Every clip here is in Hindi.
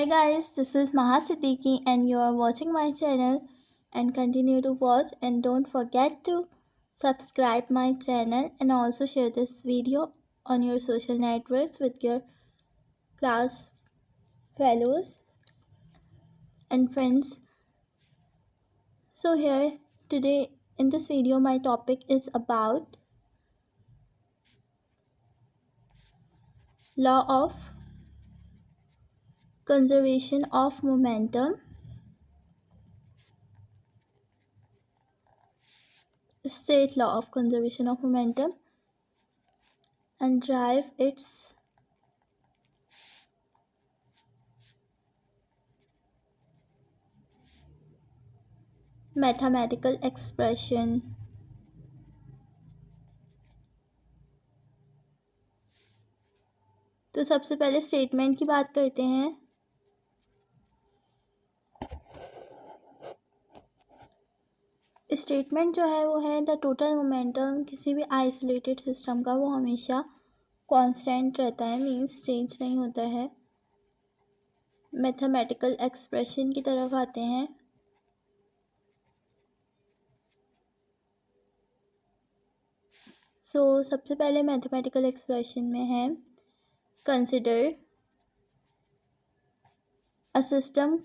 Hi guys, this is Maha Siddiqui and you are watching my channel and continue to watch and don't forget to subscribe my channel and also share this video on your social networks with your class fellows and friends. So here today in this video my topic is about law of conservation of momentum, state law of conservation of momentum, and derive its mathematical expression. तो सबसे पहले स्टेटमेंट की बात करते हैं। स्टेटमेंट जो है वो है द टोटल मोमेंटम किसी भी आइसोलेटेड सिस्टम का वो हमेशा कांस्टेंट रहता है, मींस चेंज नहीं होता है। मैथमेटिकल एक्सप्रेशन की तरफ आते हैं। सबसे पहले मैथमेटिकल एक्सप्रेशन में है consider a system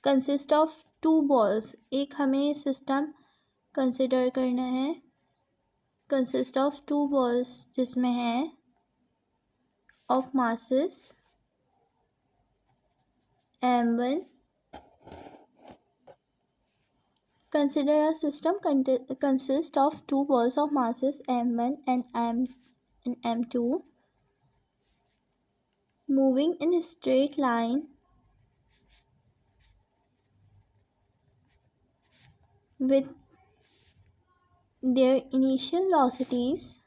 consist of two balls. एक हमें सिस्टम कंसिडर करना है कंसिस्ट ऑफ टू बॉल्स जिसमें है of masses m1. Consider a system consists of two balls of masses m1 and m2 moving in a straight line with their initial velocities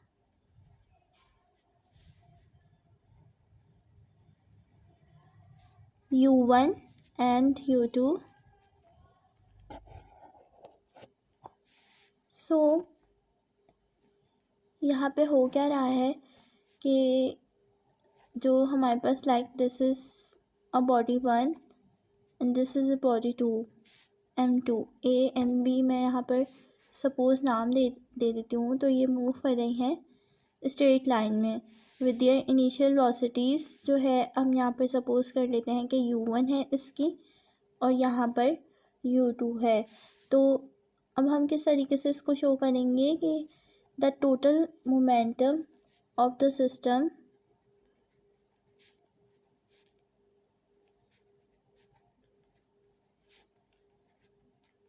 u1 and u2. यहाँ पे हो क्या रहा है कि जो हमारे पास like this is a body 1 and this is a body 2 m2 a and b मैं यहाँ पर सपोज़ नाम दे देती हूँ। तो ये मूव कर रही हैं स्ट्रेट लाइन में विद देयर इनिशियल वेलोसिटीज़ जो है हम यहाँ पर सपोज़ कर लेते हैं कि u1 है इसकी और यहाँ पर u2 है। तो अब हम किस तरीके से इसको शो करेंगे कि the total momentum of the system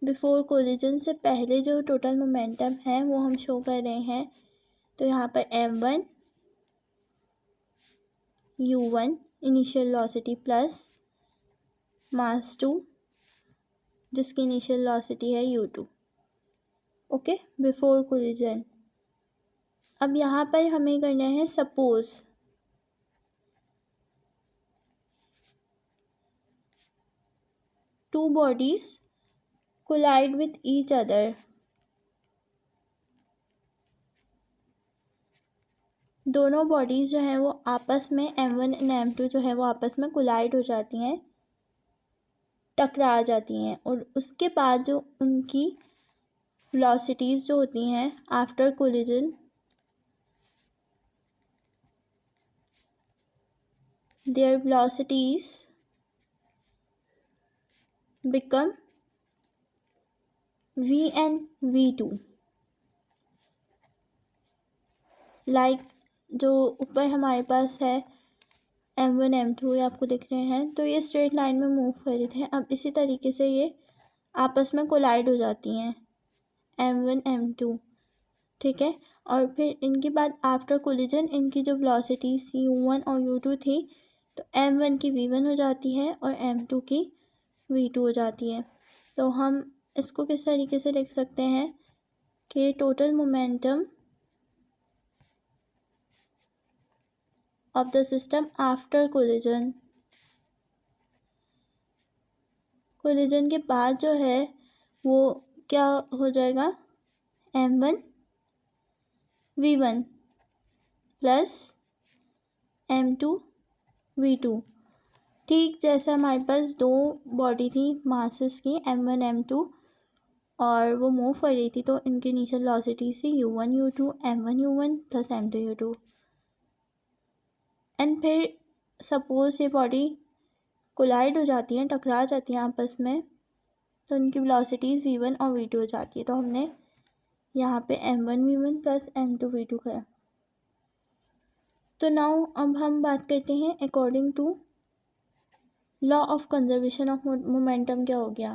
before collision से पहले जो टोटल मोमेंटम है वो हम शो कर रहे हैं। तो यहाँ पर m1 u1 initial velocity plus mass 2 जिसकी इनिशियल वेलोसिटी है u2, ओके, बिफोर कोलिजन। अब यहाँ पर हमें करना है suppose two bodies collide with each other. दोनों बॉडीज़ जो हैं वो आपस में m1 एंड m2 जो है वो आपस में कोलाइड हो जाती हैं, टकरा जाती हैं और उसके बाद जो उनकी वेलोसिटीज़ जो होती हैं after collision their velocities become v and v2। Like जो ऊपर हमारे पास है m1 m2 ये आपको दिख रहे हैं, तो ये स्ट्रेट लाइन में मूव कर रहे थे। अब इसी तरीके से ये आपस में कोलाइड हो जाती हैं m1 m2, ठीक है। और फिर इनके बाद आफ्टर कोलिजन इनकी जो वेलोसिटीज u1 और u2 थी तो m1 की v1 हो जाती है और m2 की v2 हो जाती है। तो हम इसको किस तरीके से लिख सकते हैं कि total momentum of the system after collision, collision के बाद जो है वो क्या हो जाएगा m1 v1 plus m2 v2। ठीक जैसे हमारे पास दो बॉडी थी मासेस की m1 m2 और वो मूव कर रही थी, तो इनकी इनिशियल वेलोसिटी थी u1 u2 m1 u1 plus m2 u2। And फिर सपोज ये बॉडी कोलाइड हो जाती हैं, टकरा जाती हैं आपस में, तो उनकी वेलोसिटीज़ v1 और v2 हो जाती है। तो हमने यहाँ पे m1 v1 plus m2 v2 करा। तो नाउ अब हम बात करते हैं according to law of conservation of momentum क्या हो गया।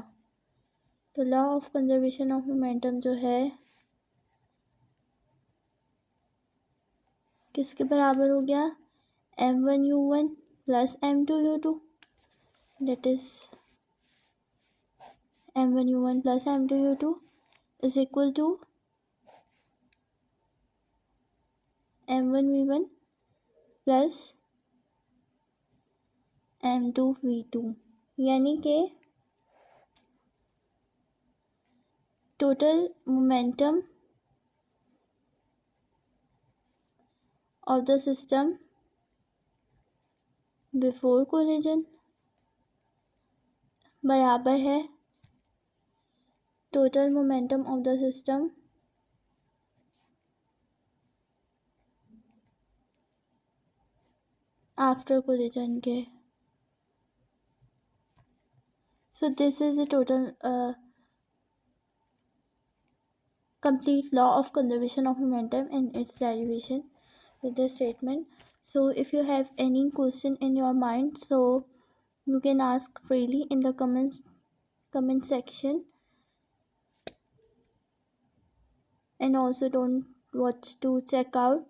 तो law of conservation of momentum जो है किसके बराबर हो गया, m1 u1 plus m2 u2, that is m1 u1 plus m2 u2 is equal to m1 v1 plus m2 v2, यानी कि total momentum of the system before collision बराबर है total momentum of the system after collision के। So this is the total complete law of conservation of momentum and its derivation with this statement. So if you have any question in your mind, so you can ask freely in the comment section, and also don't watch to check out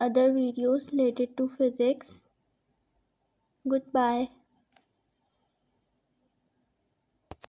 other videos related to physics. Goodbye.